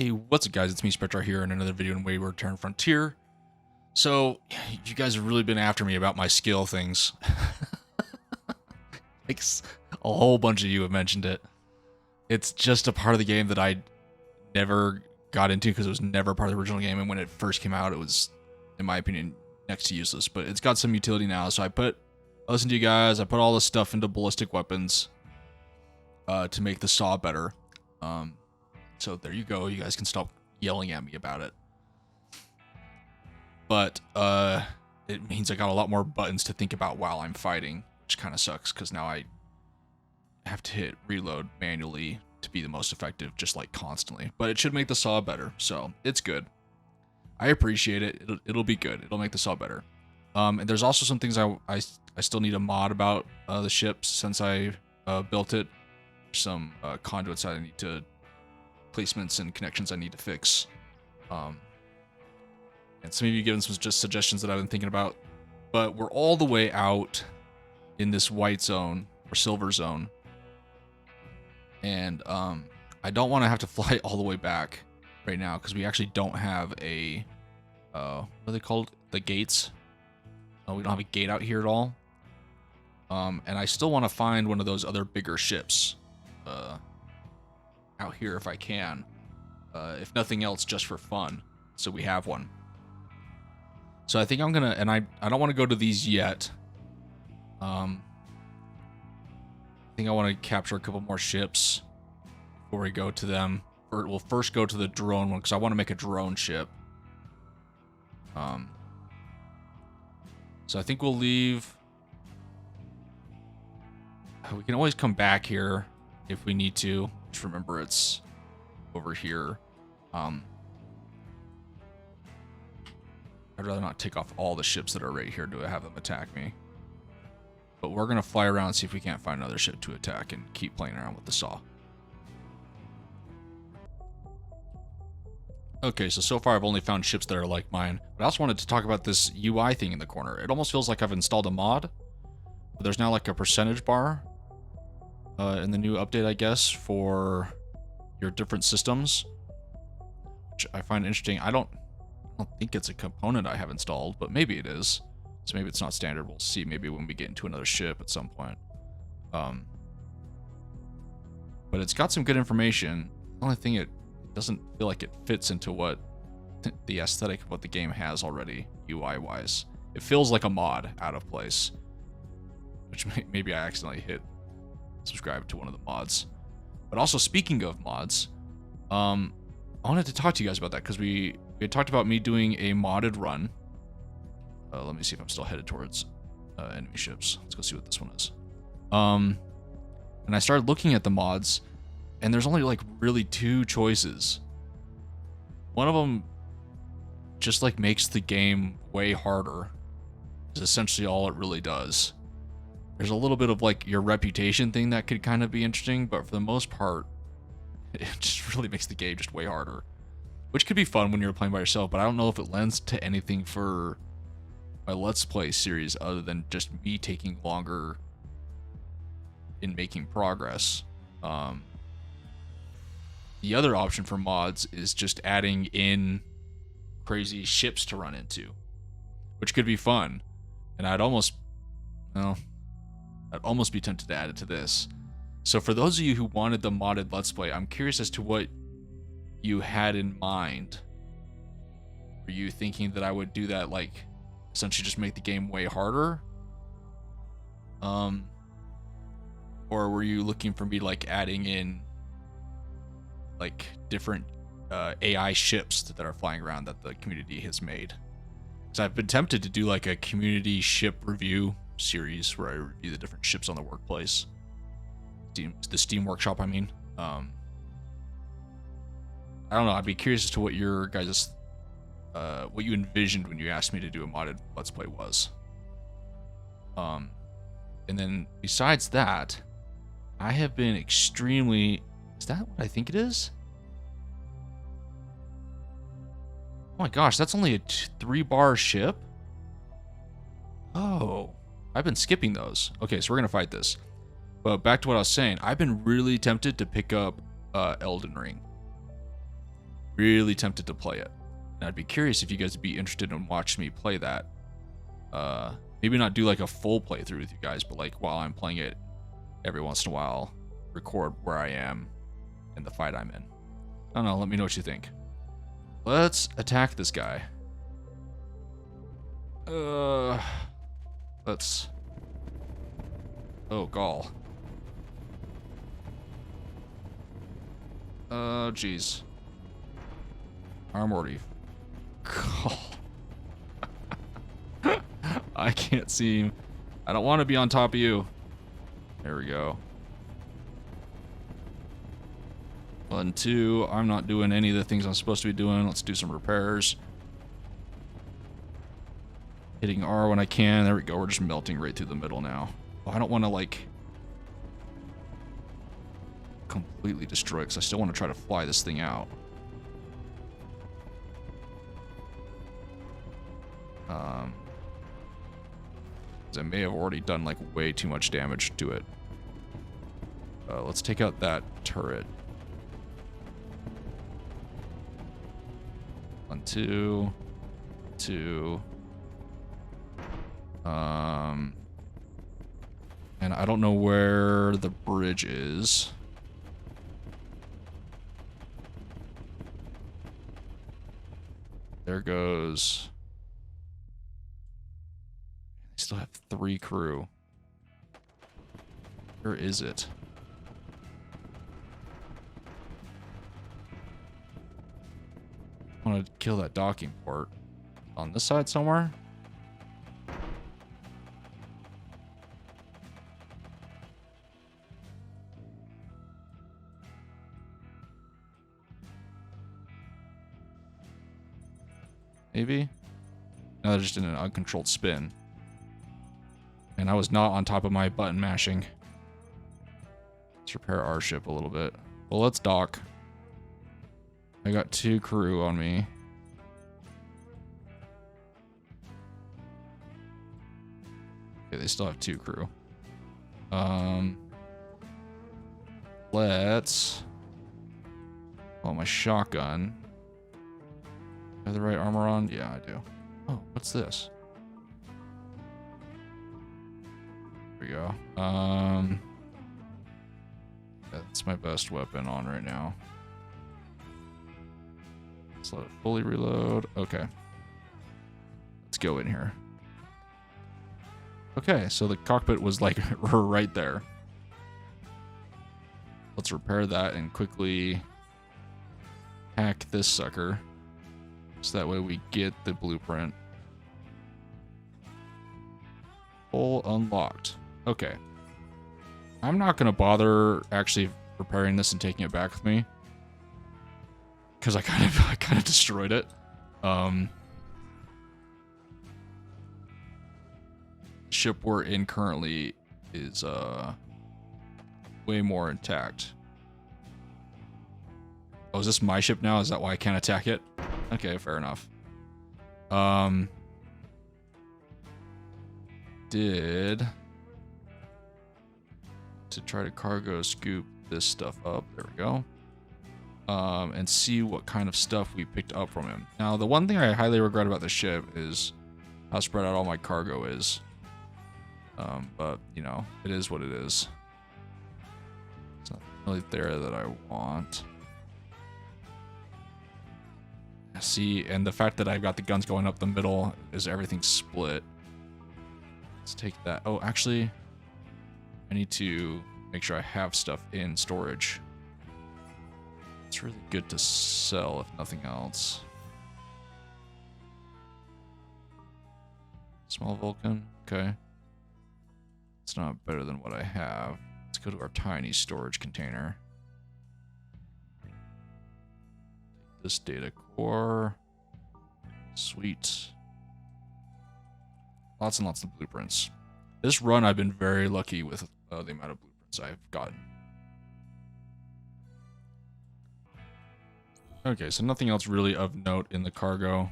Hey, what's up guys, it's me Spectrar here in another video in Wayward Turn Frontier. So, you guys have really been after me about my skill things. Like, a whole bunch of you have mentioned it. It's just a part of the game that I never got into because it was never part of the original game, and when it first came out it was, in my opinion, next to useless. But it's got some utility now, so I listened to you guys, I put all this stuff into ballistic weapons to make the saw better. So there you go, you guys can stop yelling at me about it. But it means I got a lot more buttons to think about while I'm fighting, which kind of sucks because now I have to hit reload manually to be the most effective, just like constantly. But it should make the saw better, so it's good. I appreciate it. It'll be good. It'll make the saw better. And there's also some things I still need a mod about the ship since I built it. Some conduits I need to placements and connections I need to fix. And some of you given some just suggestions that I've been thinking about. But we're all the way out in this white zone or silver zone. And I don't want to have to fly all the way back right now because we actually don't have a what are they called? The gates. We don't have a gate out here at all. And I still want to find one of those other bigger ships out here if I can, if nothing else, just for fun, so we have one. So I think I'm gonna, and I don't want to go to these yet. I think I want to capture a couple more ships before we go to them. Or we'll first go to the drone one because I want to make a drone ship. So I think we'll leave. We can always come back here if we need to. Just remember it's over here. I'd rather not take off all the ships that are right here to have them attack me. But we're gonna fly around and see if we can't find another ship to attack and keep playing around with the saw. Okay, so far I've only found ships that are like mine. But I also wanted to talk about this UI thing in the corner. It almost feels like I've installed a mod. But there's now like a percentage bar in the new update, I guess, for your different systems, which I find interesting. I don't think it's a component I have installed, but maybe it is. So maybe it's not standard. We'll see maybe when we get into another ship at some point. But it's got some good information. The only thing, it doesn't feel like it fits into what the aesthetic of what the game has already, UI-wise. It feels like a mod out of place, which maybe I accidentally hit subscribe to one of the mods. But also, speaking of mods, I wanted to talk to you guys about that because we had talked about me doing a modded run. Let me see if I'm still headed towards enemy ships. Let's go see what this one is. And I started looking at the mods, and there's only like really two choices. One of them just like makes the game way harder. Is essentially all it really does. There's a little bit of like your reputation thing that could kind of be interesting, but for the most part, it just really makes the game just way harder. Which could be fun when you're playing by yourself, but I don't know if it lends to anything for my Let's Play series other than just me taking longer in making progress. The other option for mods is just adding in crazy ships to run into, which could be fun. And I'd almost be tempted to add it to this. So for those of you who wanted the modded Let's Play, I'm curious as to what you had in mind. Were you thinking that I would do that, like, essentially just make the game way harder? Or were you looking for me, like, adding in, like, different AI ships that are flying around that the community has made? Because I've been tempted to do, like, a community ship review series where I review the different ships on the workplace. The Steam Workshop, I mean. I don't know. I'd be curious as to what your guys' what you envisioned when you asked me to do a modded Let's Play was. And then besides that, I have been extremely... Is that what I think it is? Oh my gosh, that's only a 3-bar ship? Oh, I've been skipping those. Okay, so we're gonna fight this. But back to what I was saying, I've been really tempted to pick up Elden Ring. really tempted to play it. And I'd be curious if you guys would be interested in watching me play that. Maybe not do like a full playthrough with you guys, but like while I'm playing it, every once in a while, record where I am in the fight I'm in. I don't know, let me know what you think. Let's attack this guy. Let's... Oh, gall. Oh, jeez. Armory. Gall. I can't see him. I don't want to be on top of you. There we go. 1, 2. I'm not doing any of the things I'm supposed to be doing. Let's do some repairs. Hitting R when I can. There we go. We're just melting right through the middle now. Oh, I don't want to, like, completely destroy it, because I still want to try to fly this thing out. I may have already done, like, way too much damage to it. Let's take out that turret. 1, 2. 2. And I don't know where the bridge is. There goes. They still have 3 crew. Where is it? I want to kill that docking port. On this side somewhere? Maybe? No, they're just in an uncontrolled spin. And I was not on top of my button mashing. Let's repair our ship a little bit. Well, let's dock. I got 2 crew on me. Okay, they still have 2 crew. Let's... Oh, my shotgun. Have the right armor on? Yeah, I do. Oh, what's this? There we go. That's my best weapon on right now. Let's let it fully reload. Okay. Let's go in here. Okay, so the cockpit was like right there. Let's repair that and quickly hack this sucker. So that way we get the blueprint. Hole unlocked. Okay. I'm not going to bother actually repairing this and taking it back with me. Because I kind of destroyed it. Ship we're in currently is way more intact. Oh, is this my ship now? Is that why I can't attack it? Okay, fair enough. Did to try to cargo scoop this stuff up. There we go. And see what kind of stuff we picked up from him. Now, the one thing I highly regret about the ship is how spread out all my cargo is. But, you know, it is what it is. It's not really there that I want. See, and the fact that I've got the guns going up the middle is everything split. Let's take that. Oh, actually, I need to make sure I have stuff in storage. It's really good to sell, if nothing else. Small Vulcan, okay. It's not better than what I have. Let's go to our tiny storage container. This data core. Sweet. Lots and lots of blueprints. This run I've been very lucky with the amount of blueprints I've gotten. Okay, so nothing else really of note in the cargo.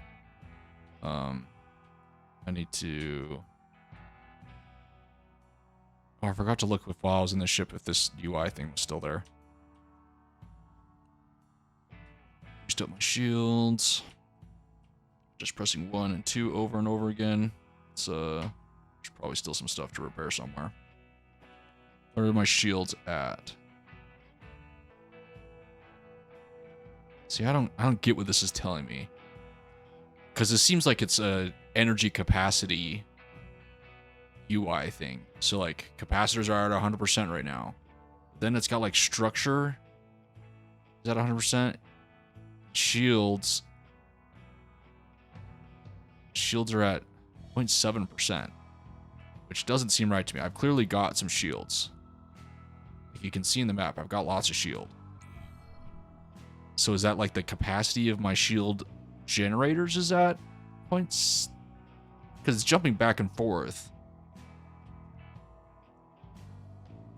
I need to... Oh, I forgot to look while I was in the ship if this UI thing was still there. Used up my shields. Just pressing 1 and 2 over and over again. It's there's probably still some stuff to repair somewhere. Where are my shields at? See, I don't get what this is telling me. Because it seems like it's a energy capacity UI thing. So like capacitors are at 100% right now. Then it's got like structure. Is that 100%? Shields. Shields are at 0.7%. Which doesn't seem right to me. I've clearly got some shields. Like you can see in the map, I've got lots of shield. So is that like the capacity of my shield generators is at points? Because it's jumping back and forth.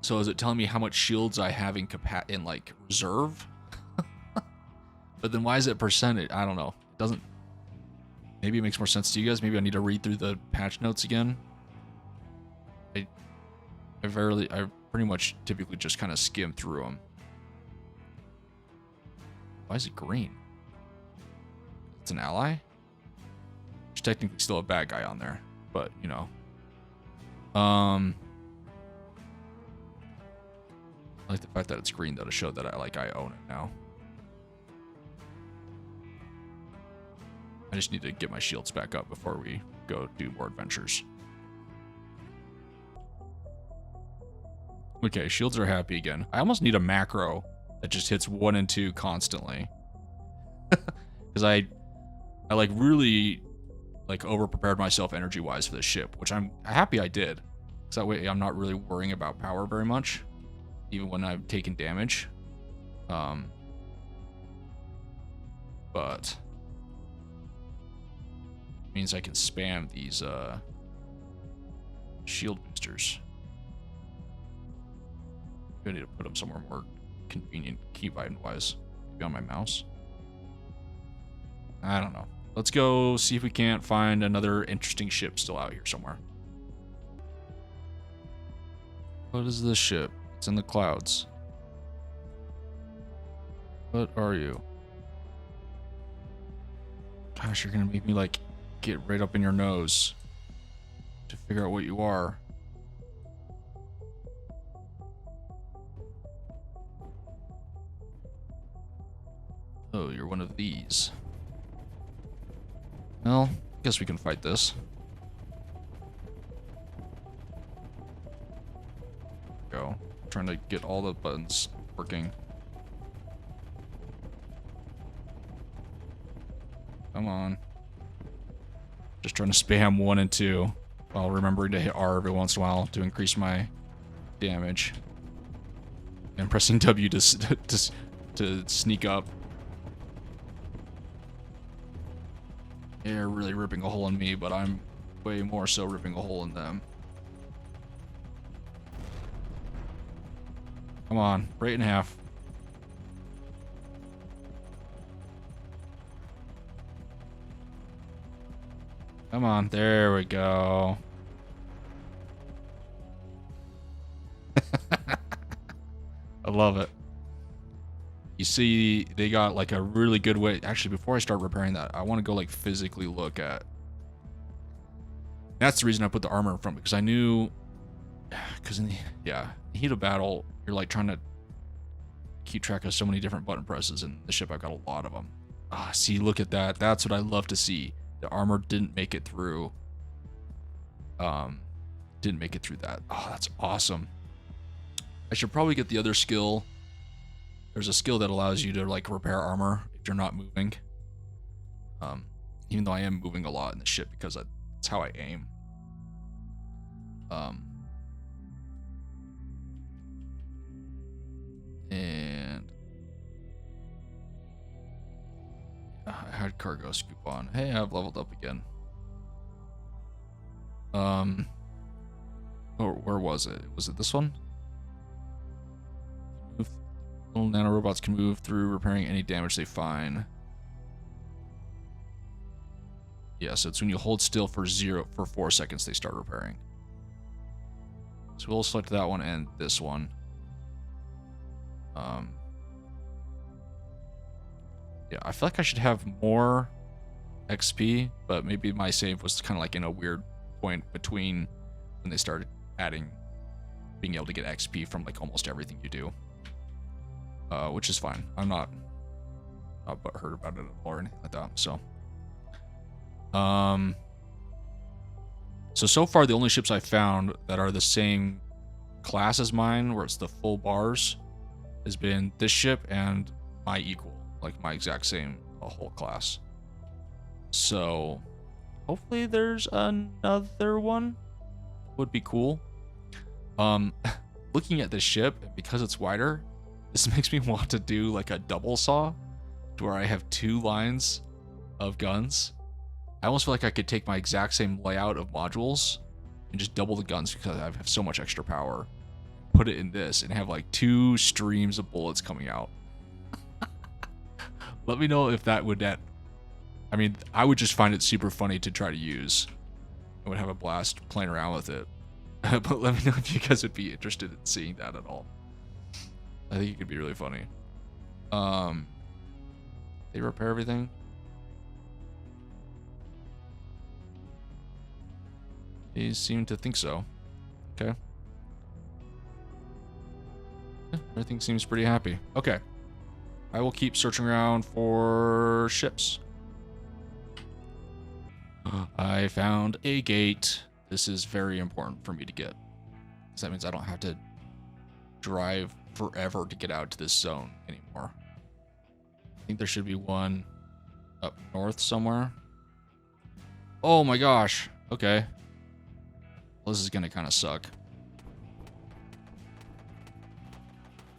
So is it telling me how much shields I have in like reserve? But then why is it percentage? I don't know. It doesn't. Maybe it makes more sense to you guys. Maybe I need to read through the patch notes again. I pretty much typically just kind of skim through them. Why is it green? It's an ally? There's technically still a bad guy on there, but you know. I like the fact that it's green though to show that I own it now. I just need to get my shields back up before we go do more adventures. Okay, shields are happy again. I almost need a macro that just hits 1 and 2 constantly. Because I like really like over prepared myself energy wise for this ship, which I'm happy I did. Because that way I'm not really worrying about power very much, even when I've taken damage. But it means I can spam these shield boosters. I need to put them somewhere more convenient keybind wise. Maybe on my mouse. I don't know. Let's go see if we can't find another interesting ship still out here somewhere. What is this ship? It's in the clouds. What are you? Gosh, you're gonna make me like get right up in your nose to figure out what you are. Oh, you're one of these. Well, I guess we can fight this. Go. Trying to get all the buttons working. Come on. Just trying to spam 1 and 2 while remembering to hit R every once in a while to increase my damage. And pressing W to sneak up. They're really ripping a hole in me, but I'm way more so ripping a hole in them. Come on, break it in half. Come on, there we go. I love it. You see, they got like a really good way. Actually, before I start repairing that, I want to go like physically look at. That's the reason I put the armor in front, because I knew, because in the heat of battle, you're like trying to keep track of so many different button presses, and the ship I've got a lot of them. Ah, see, look at that. That's what I love to see. The armor didn't make it through. Didn't make it through that. Oh, that's awesome. I should probably get the other skill. There's a skill that allows you to like repair armor if you're not moving. Even though I am moving a lot in the ship because that's how I aim. And I had cargo scoop on. Hey, I've leveled up again. Where was it? Was it this one? Little nanorobots can move through, repairing any damage they find. Yeah, so it's when you hold still for 4 seconds, they start repairing. So we'll select that one and this one. Yeah, I feel like I should have more XP, but maybe my save was kind of like in a weird point between when they started adding being able to get XP from like almost everything you do, which is fine. I'm not butthurt about it or anything like that. So far the only ships I found that are the same class as mine, where it's the full bars, has been this ship and my equal, like my exact same whole class. So hopefully there's another one. Would be cool. Looking at this ship, because it's wider, this makes me want to do like a double saw, to where I have 2 lines of guns. I almost feel like I could take my exact same layout of modules and just double the guns because I have so much extra power. Put it in this and have like 2 streams of bullets coming out. Let me know if that would I mean, I would just find it super funny to try to use. I would have a blast playing around with it. But let me know if you guys would be interested in seeing that at all. I think it could be really funny. They repair everything? They seem to think so. Okay. Yeah, everything seems pretty happy. Okay. I will keep searching around for ships. I found a gate. This is very important for me to get, because that means I don't have to drive forever to get out to this zone anymore. I think there should be one up north somewhere. Oh my gosh. Okay. Well, this is gonna kind of suck.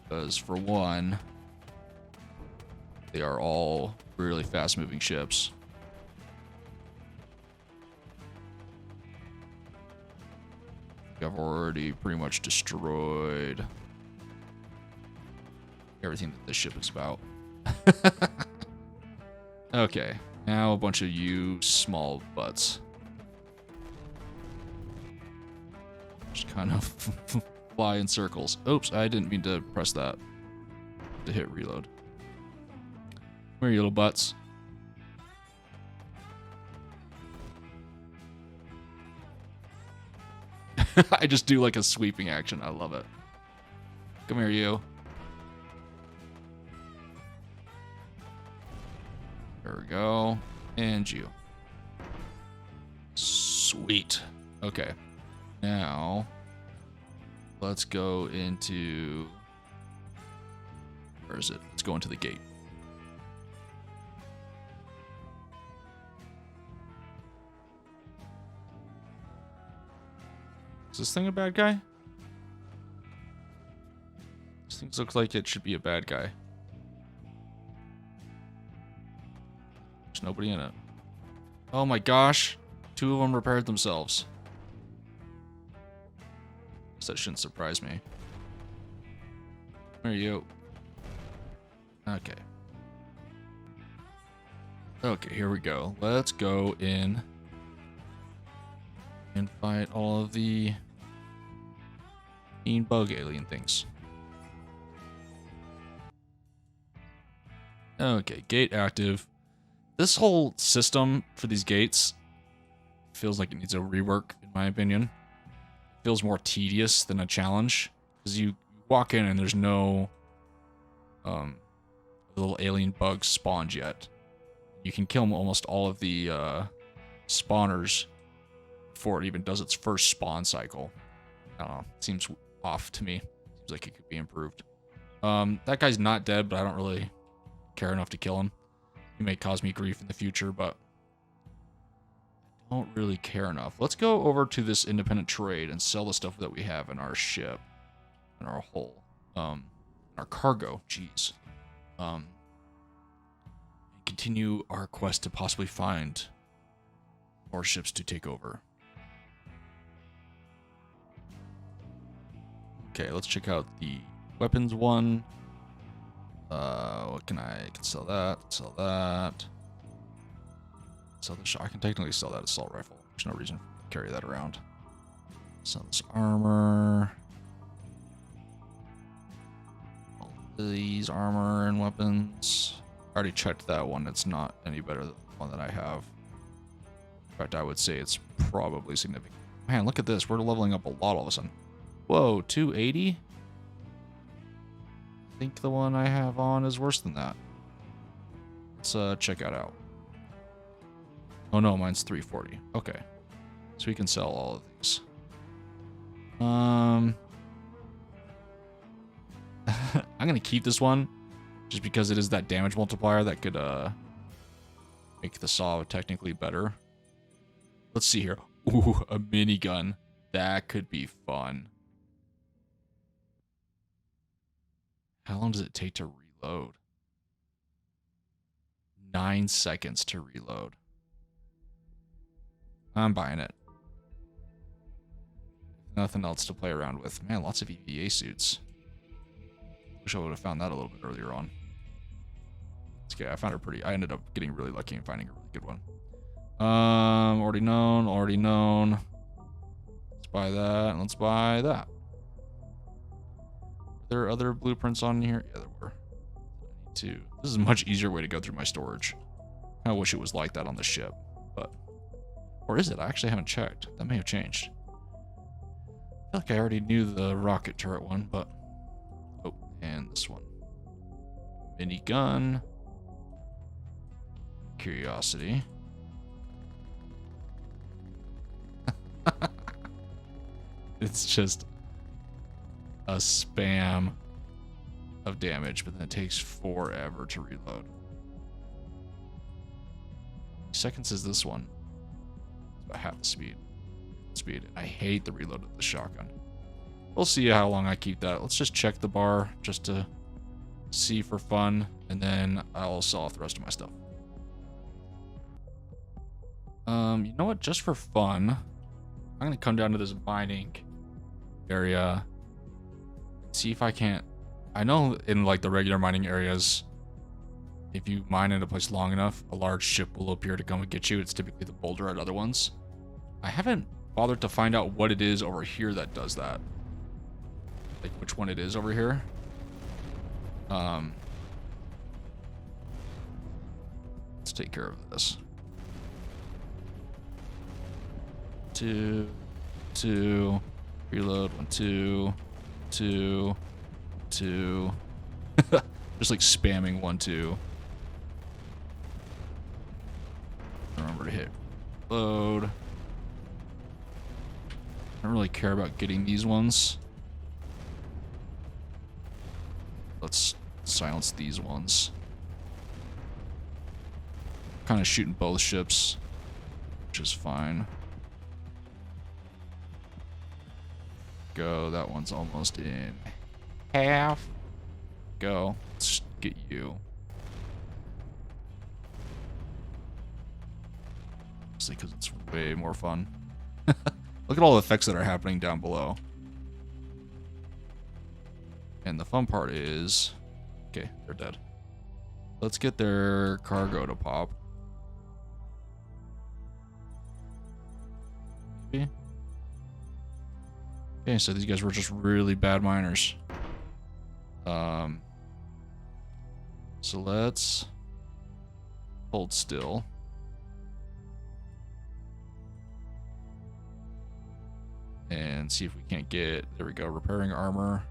Because for one, they are all really fast moving ships. I've already pretty much destroyed everything that this ship is about. Okay, now a bunch of you small butts. Just kind of fly in circles. Oops, I didn't mean to press that to hit reload. Where are you little butts? I just do like a sweeping action. I love it. Come here, you. There we go. And you. Sweet. Okay. Now, let's go into... Where is it? Let's go into the gate. Is this thing a bad guy? This thing looks like it should be a bad guy. There's nobody in it. Oh my gosh. 2 of them repaired themselves. So that shouldn't surprise me. Where are you? Okay. Okay, here we go. Let's go in and fight all of the mean bug alien things. Okay, gate active. This whole system for these gates feels like it needs a rework, in my opinion. It feels more tedious than a challenge, because you walk in and there's no little alien bugs spawned yet. You can kill almost all of the spawners before it even does its first spawn cycle. I don't know. It seems off to me. Seems like it could be improved. That guy's not dead, but I don't really care enough to kill him. He may cause me grief in the future, but I don't really care enough. Let's go over to this independent trade and sell the stuff that we have in our ship, in our hull, our cargo. Jeez. Continue our quest to possibly find more ships to take over. Okay, let's check out the weapons one. What can I can sell that, sell that. Sell the shot. I can technically sell that assault rifle. There's no reason to carry that around. Sell this armor. All these armor and weapons. I already checked that one. It's not any better than the one that I have. In fact, I would say it's probably significant. Man, look at this. We're leveling up a lot all of a sudden. Whoa, 280? I think the one I have on is worse than that. Let's check that out. Oh no, mine's 340. Okay. So we can sell all of these. I'm gonna keep this one just because it is that damage multiplier that could make the saw technically better. Let's see here. Ooh, a minigun. That could be fun. How long does it take to reload? 9 seconds to reload. I'm buying it. Nothing else to play around with. Man, lots of EVA suits. Wish I would have found that a little bit earlier on. It's okay, I found her pretty. I ended up getting really lucky and finding a really good one. Already known, already known. Let's buy that, and let's buy that. Are there other blueprints on here? Yeah, there were. I need to. This is a much easier way to go through my storage. I wish it was like that on the ship, but. Or is it? I actually haven't checked. That may have changed. I feel like I already knew the rocket turret one, but... Oh, and this one. Minigun. Curiosity. It's just a spam of damage, but then it takes forever to reload. Seconds is this one. It's about half the speed. I hate the reload of the shotgun. We'll see how long I keep that. Let's just check the bar just to see for fun, and then I'll sell off the rest of my stuff. You know what? Just for fun, I'm gonna come down to this mining area. See if I can't. I know in like the regular mining areas, if you mine in a place long enough, a large ship will appear to come and get you. It's typically the boulder at other ones. I haven't bothered to find out what it is over here that does that. Like which one it is over here. Let's take care of this. 2, 2, reload, 1, 2, 2, 2. Just like spamming 1, 2. Remember to hit load. I don't really care about getting these ones. Let's silence these ones. Kind of shooting both ships, which is fine. Go. That one's almost in half. Go. Let's get you. Mostly because it's way more fun. Look at all the effects that are happening down below. And the fun part is... Okay, they're dead. Let's get their cargo to pop. Maybe. Okay, so these guys were just really bad miners. So let's hold still. And see if we can't get, there we go, repairing armor.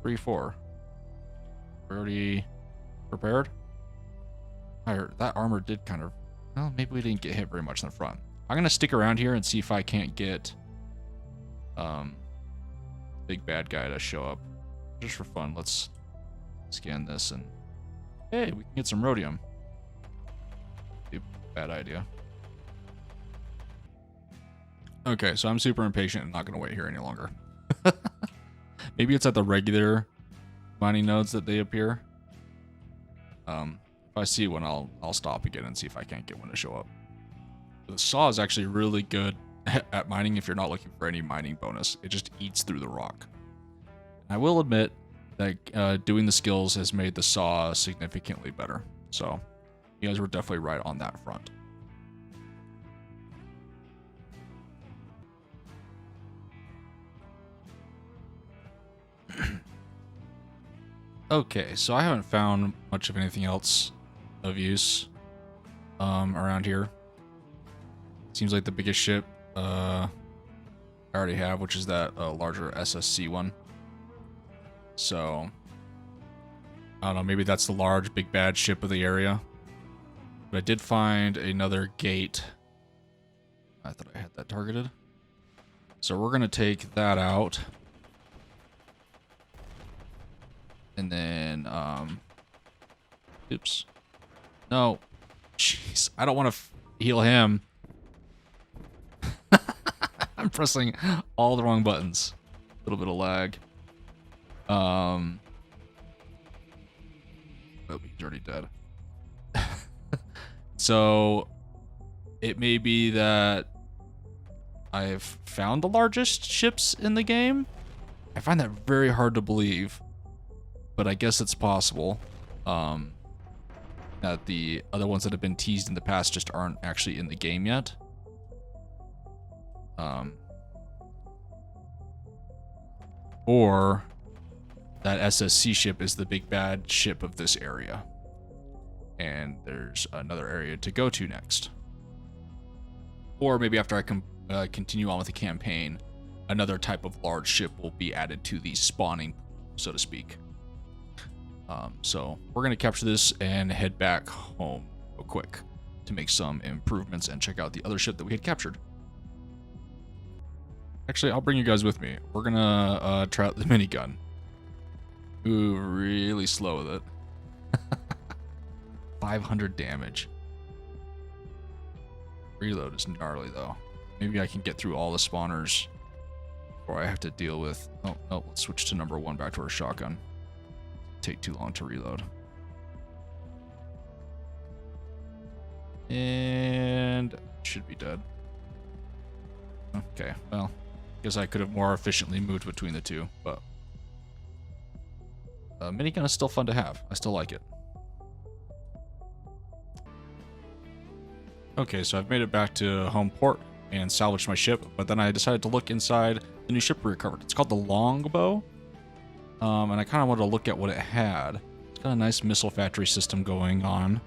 3, 4. We're already prepared. I heard that armor did kind of, well, maybe we didn't get hit very much in the front. I'm gonna stick around here and see if I can't get big bad guy to show up. Just for fun, let's scan this and hey, we can get some rhodium. Be a bad idea. Okay, so I'm super impatient and not gonna wait here any longer. Maybe it's at the regular mining nodes that they appear. If I see one, I'll stop again and see if I can't get one to show up. The saw is actually really good at mining if you're not looking for any mining bonus. It just eats through the rock. I will admit that doing the skills has made the saw significantly better. So you guys were definitely right on that front. Okay, so I haven't found much of anything else of use around here. Seems like the biggest ship I already have, which is that larger SSC one. So I don't know, maybe that's the large big bad ship of the area. But I did find another gate. I thought I had that targeted. So we're gonna take that out. And then oops. No. Jeez, I don't want to heal him. I'm pressing all the wrong buttons. A little bit of lag. Oh, he's already dead. So it may be that I've found the largest ships in the game. I find that very hard to believe, but I guess it's possible. That the other ones that have been teased in the past just aren't actually in the game yet. Or that SSC ship is the big bad ship of this area. And there's another area to go to next. Or maybe after I continue on with the campaign, another type of large ship will be added to the spawning pool, so to speak. So we're going to capture this and head back home real quick to make some improvements and check out the other ship that we had captured. Actually, I'll bring you guys with me. We're going to try out the minigun. Ooh, really slow with it. 500 damage. Reload is gnarly, though. Maybe I can get through all the spawners before I have to deal with... Oh, no, let's switch to number 1 back to our shotgun. Take too long to reload. And should be dead. Okay, well, guess I could have more efficiently moved between the two, but minigun is still fun to have. I still like it. Okay, so I've made it back to home port and salvaged my ship, but then I decided to look inside the new ship we recovered. It's called the Longbow. And I kind of wanted to look at what it had. It's got a nice missile factory system going on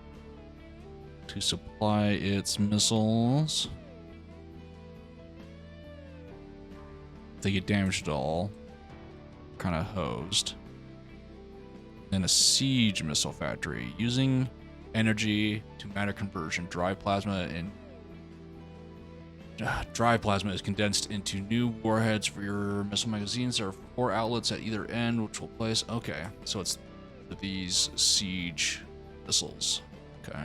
to supply its missiles. If they get damaged at all, kind of hosed. Then a siege missile factory using energy to matter conversion. Drive plasma is condensed into new warheads for your missile magazines. There are 4 outlets at either end, which will place... Okay, so it's these siege missiles. Okay.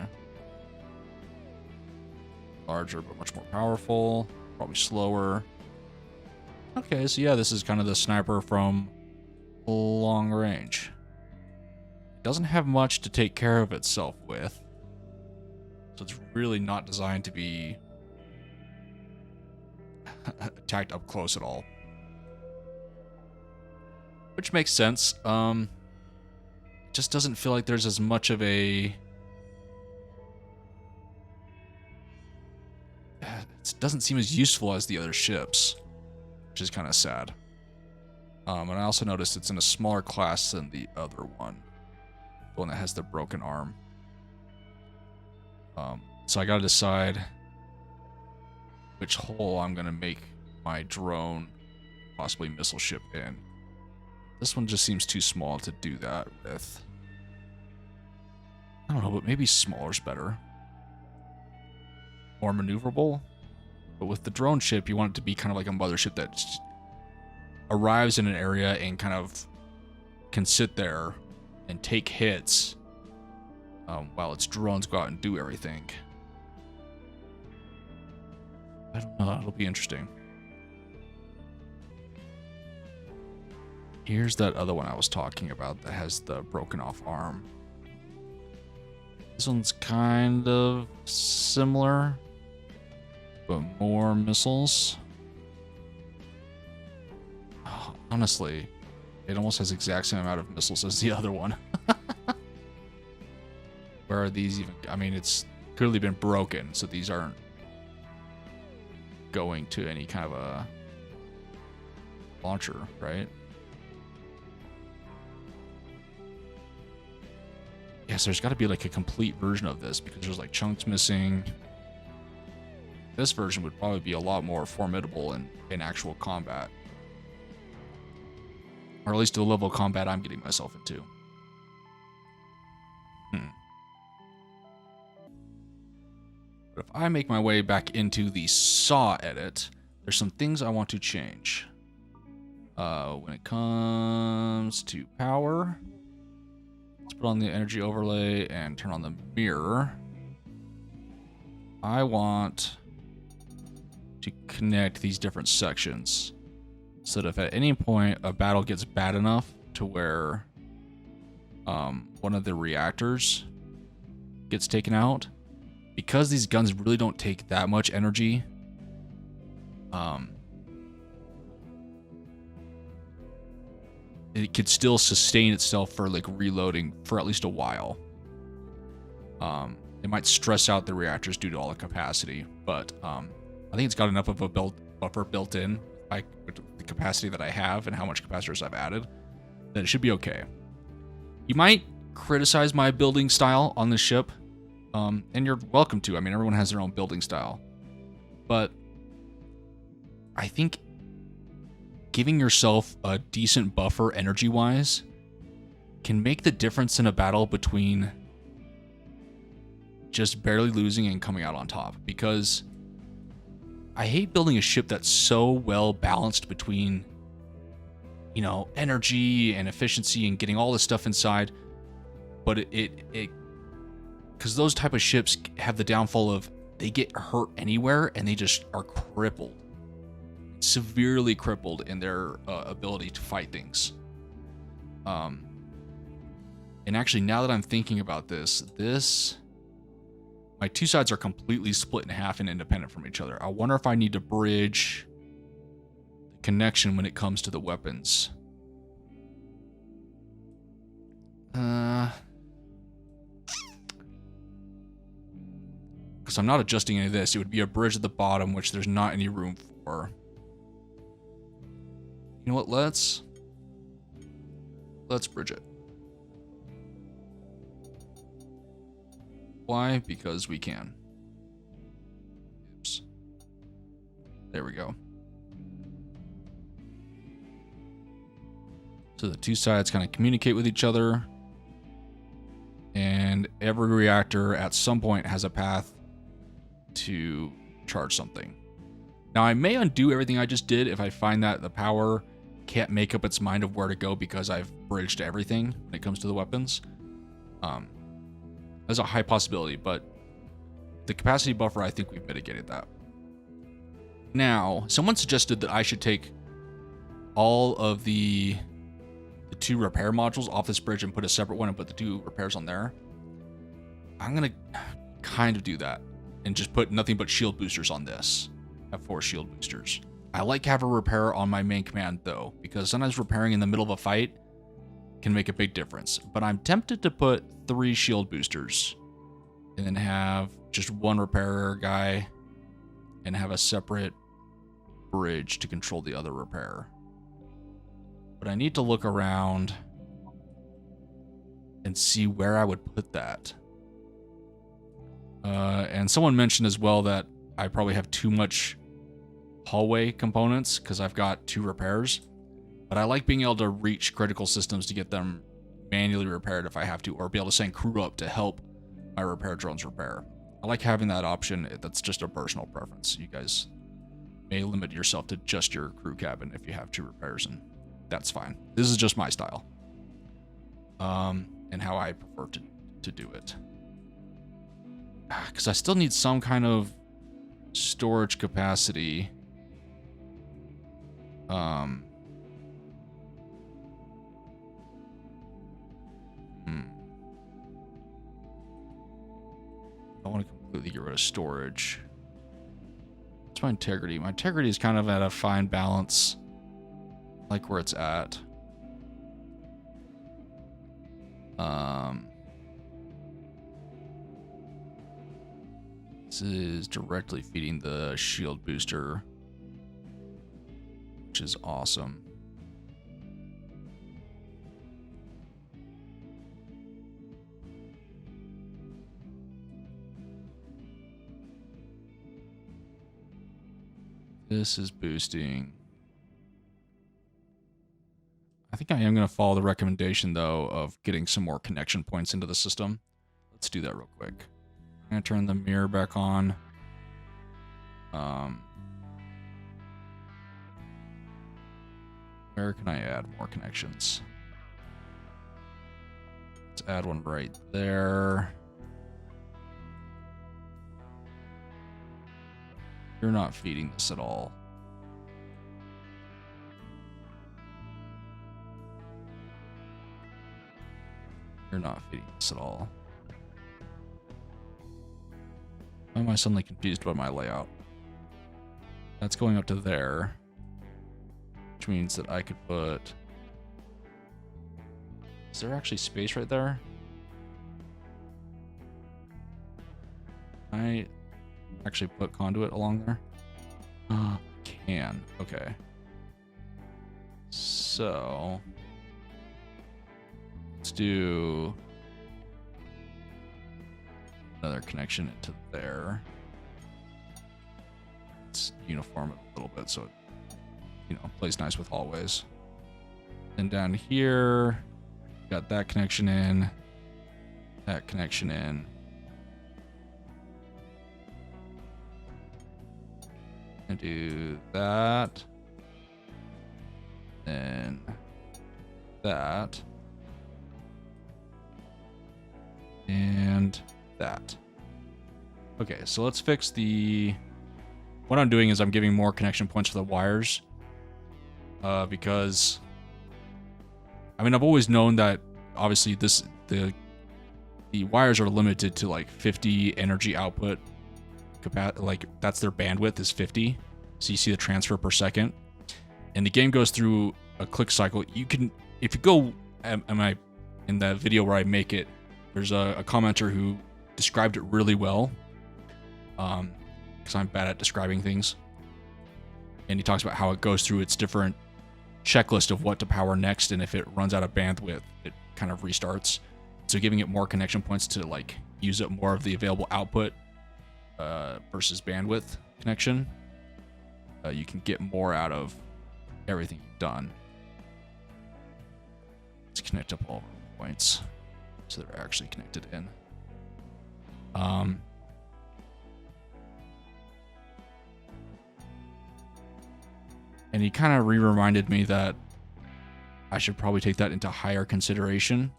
Larger, but much more powerful. Probably slower. Okay, so yeah, this is kind of the sniper from long range. It doesn't have much to take care of itself with. So it's really not designed to be attacked up close at all. Which makes sense. Just doesn't feel like there's as much of a... It doesn't seem as useful as the other ships, which is kind of sad. And I also noticed it's in a smaller class than the other one. The one that has the broken arm. So I gotta decide which hole I'm gonna make my drone, possibly missile ship in. This one just seems too small to do that with. I don't know, but maybe smaller's better. More maneuverable. But with the drone ship, you want it to be kind of like a mothership that arrives in an area and kind of can sit there and take hits while its drones go out and do everything. I don't know, it'll be interesting. Here's that other one I was talking about that has the broken off arm. This one's kind of similar, but more missiles. Oh, honestly, it almost has the exact same amount of missiles as the other one. Where are these even? I mean, it's clearly been broken, so these aren't going to any kind of a launcher, right? Yes, there's got to be like a complete version of this because there's like chunks missing. This version would probably be a lot more formidable in actual combat. Or at least to the level of combat I'm getting myself into. But if I make my way back into the saw edit, there's some things I want to change. When it comes to power, let's put on the energy overlay and turn on the mirror. I want to connect these different sections so that if at any point a battle gets bad enough to where one of the reactors gets taken out, because these guns really don't take that much energy, it could still sustain itself for like reloading for at least a while. It might stress out the reactors due to all the capacity, but I think it's got enough of a buffer built in by the capacity that I have and how much capacitors I've added that it should be okay. You might criticize my building style on this ship, and you're welcome to. I mean, everyone has their own building style, but I think giving yourself a decent buffer energy-wise can make the difference in a battle between just barely losing and coming out on top. Because I hate building a ship that's so well balanced between, you know, energy and efficiency and getting all this stuff inside, but it because those type of ships have the downfall of they get hurt anywhere and they just are crippled. Severely crippled in their ability to fight things. And actually, now that I'm thinking about this, my two sides are completely split in half and independent from each other. I wonder if I need to bridge the connection when it comes to the weapons. Because I'm not adjusting any of this. It would be a bridge at the bottom, which there's not any room for. You know what? Let's bridge it. Why? Because we can. Oops. There we go. So the two sides kind of communicate with each other, and every reactor at some point has a path to charge something. Now, I may undo everything I just did if I find that the power can't make up its mind of where to go because I've bridged everything when it comes to the weapons. There's a high possibility, but the capacity buffer, I think we've mitigated that. Now, someone suggested that I should take all of the two repair modules off this bridge and put a separate one and put the two repairs on there. I'm going to kind of do that and just put nothing but shield boosters on this. Have 4 shield boosters. I like having a repair on my main command though, because sometimes repairing in the middle of a fight can make a big difference. But I'm tempted to put 3 shield boosters and then have just 1 repair guy and have a separate bridge to control the other repair. But I need to look around and see where I would put that. And someone mentioned as well that I probably have too much hallway components because I've got 2 repairs, but I like being able to reach critical systems to get them manually repaired if I have to, or be able to send crew up to help my repair drones repair. I like having that option. That's just a personal preference. You guys may limit yourself to just your crew cabin if you have 2 repairs, and that's fine. This is just my style, and how I prefer to do it. Because I still need some kind of storage capacity. I don't want to completely get rid of storage. What's my integrity? My integrity is kind of at a fine balance. I like where it's at. This is directly feeding the shield booster, which is awesome. This is boosting. I think I am going to follow the recommendation, though, of getting some more connection points into the system. Let's do that real quick. I'm going to turn the mirror back on. Where can I add more connections? Let's add one right there. You're not feeding this at all. You're not feeding this at all. Why am I suddenly confused by my layout? That's going up to there, which means that I could put... Is there actually space right there? I actually put conduit along there? Can. Okay. So... let's do another connection into there. Let's uniform it a little bit so it, you know, plays nice with hallways. And down here, got that connection in, that connection in. And do that. Then that. And that. Okay, so let's fix the... What I'm doing is I'm giving more connection points for the wires. Because... I mean, I've always known that, obviously, the wires are limited to, like, 50 energy output. Like, that's their bandwidth, is 50. So you see the transfer per second. And the game goes through a click cycle. You can... If you go... in the video where I make it, there's a commenter who described it really well, because I'm bad at describing things. And he talks about how it goes through its different checklist of what to power next, and if it runs out of bandwidth, it kind of restarts. So giving it more connection points to like use up more of the available output versus bandwidth connection, you can get more out of everything you've done. Let's connect up all of our points so they're actually connected in. And he kind of reminded me that I should probably take that into higher consideration.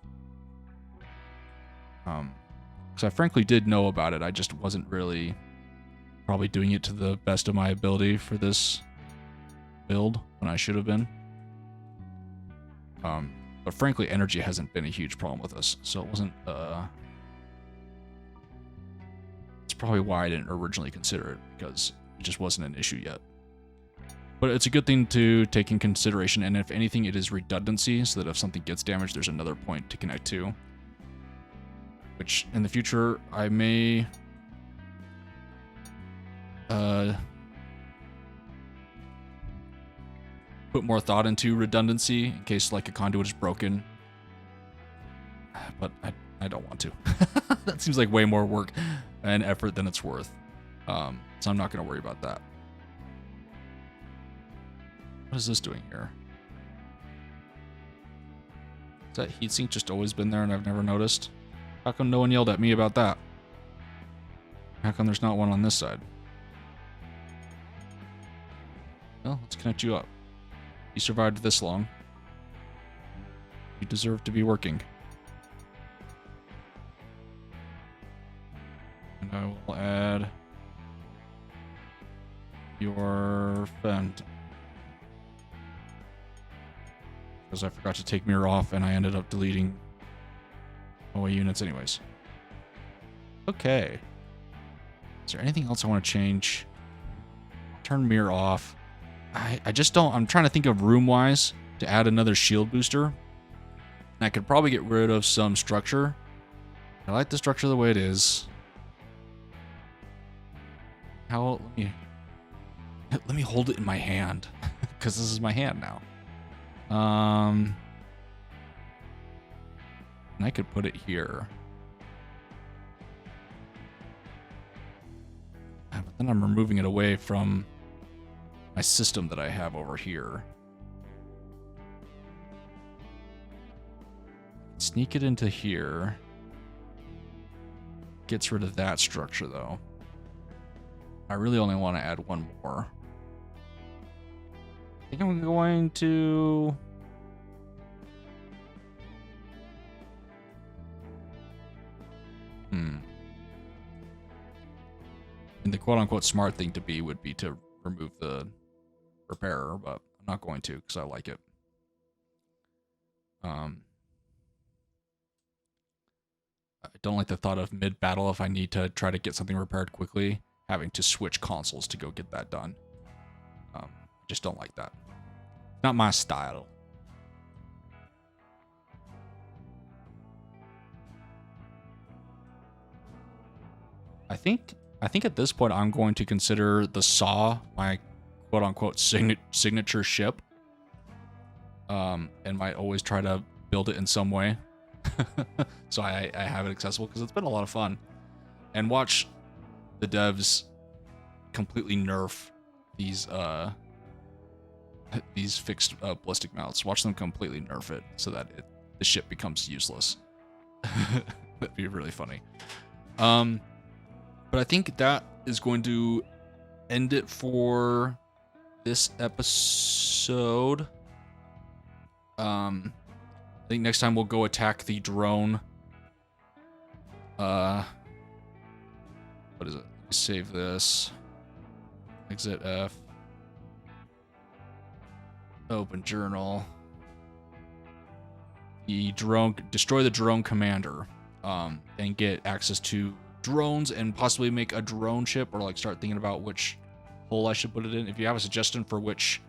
Because I frankly did know about it. I just wasn't really probably doing it to the best of my ability for this build when I should have been. But frankly, energy hasn't been a huge problem with us, so it wasn't, it's probably why I didn't originally consider it, because it just wasn't an issue yet. But it's a good thing to take in consideration, and if anything, it is redundancy, so that if something gets damaged, there's another point to connect to. Which, in the future, I may... put more thought into redundancy in case like a conduit is broken, but I don't want to. That seems like way more work and effort than it's worth, so I'm not going to worry about that. What is this doing here? Is that heatsink just always been there and I've never noticed? How come no one yelled at me about that? How come there's not one on this side? Well, let's connect you up. You survived this long. You deserve to be working. And I will add your vent. Because I forgot to take mirror off and I ended up deleting OA units anyways. Okay. Is there anything else I want to change? Turn mirror off. I just don't... I'm trying to think of room-wise to add another shield booster. And I could probably get rid of some structure. I like the structure the way it is. How... Let me hold it in my hand. Because this is my hand now. And I could put it here. But then I'm removing it away from my system that I have over here. Sneak it into here. Gets rid of that structure, though. I really only want to add one more. I think I'm going to... And the quote-unquote smart thing to be would be to remove the repairer, but I'm not going to because I like it. I don't like the thought of mid-battle, if I need to try to get something repaired quickly, having to switch consoles to go get that done. I just don't like that. Not my style. I think at this point I'm going to consider the Saw my quote-unquote signature ship. And might always try to build it in some way. So I have it accessible because it's been a lot of fun. And watch the devs completely nerf these fixed ballistic mounts. Watch them completely nerf it so that the ship becomes useless. That'd be really funny. But I think that is going to end it for this episode. I think next time we'll go attack the drone. What is it? Let me save this. Exit F. Open journal. The drone, destroy the drone commander, and get access to drones and possibly make a drone ship, or like start thinking about which hull I should put it in. If you have a suggestion for which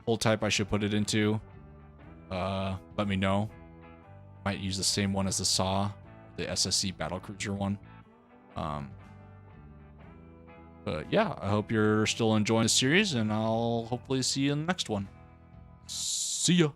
hull type I should put it into, let me know. Might use the same one as the Saw, the SSC battlecruiser one. But yeah, I hope you're still enjoying the series, and I'll hopefully see you in the next one. See ya.